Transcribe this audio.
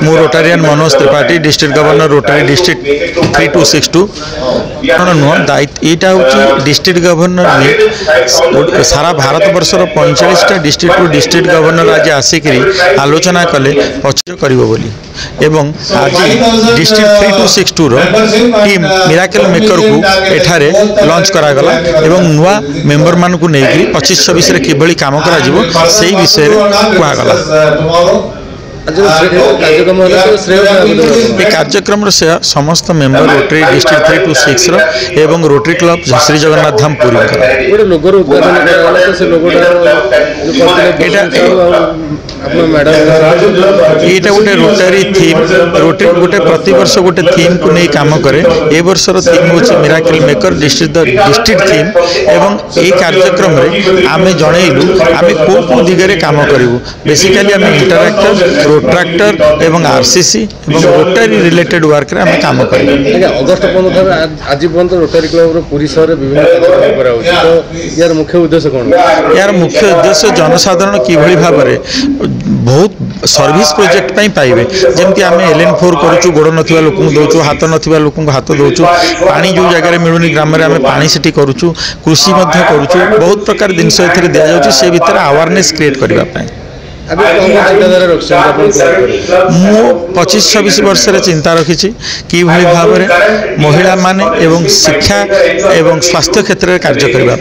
मु Rotarian Manoj Tripathi district governor Rotary district 3262 कौन नुह दायित्व हूँ डिस्ट्रिक्ट गवर्नर मीट सारा भारत वर्षर 45टा डिस्ट्रिक्ट डिस्ट्रिक्ट गवर्नर आज आसिक आलोचना कले पचर कर एवं आज डिस्ट्रिक्ट 3262 रो टीम मिराकल मेकर को एठारे लॉन्च करागला एवं नुआ मेंबर मान को नहीं 25-26 रे किभली काम करा जिवो सेही विषय रे कुआगला। कार्यक्रम समस्त मेंबर रोटरी डिस्ट्रिक्ट 326 रो एवं रोटरी क्लब श्री जगन्नाथ धाम पुरी ये गोटे रोटारी थीम रोटरी गोटे प्रति वर्ष गोटे थीम को नहीं काम करे ए वर्षर थीम हूँ मिराकल मेकर डिस्ट्रिक्ट थीम एवं ये कार्यक्रम रे आमे जनइलु आमे को दिगरे काम करूँ बेसिकली आम इंटरएक्टर रोट्राक्टर एवं आरसीसी एवं रोटारी रिलेटेड वर्क रे आमे काम करूँ। अगस्ट 15 आज पर्यंत रोटारी क्लब पुरी शहर विभिन्न यार मुख्य उद्देश्य कौन यार मुख्य उद्देश्य जनसाधारण किभली भाव में बहुत सर्विस प्रोजेक्ट पाइबे जमती आम LN4 करूँ गोड़ ना लोक दौचु हाथ ना लोक हाथ दौचु पानी जो जगह मिलूनी ग्राम में आम पानी सेठी करूँ कृषि करूँ बहुत प्रकार जिनस दि जाऊँ से भितर अवेयरनेस क्रिएट करने मु 25-26 वर्ष चिंता रखी कि भाव में महिला माने एवं शिक्षा एवं स्वास्थ्य क्षेत्र में कार्य करने।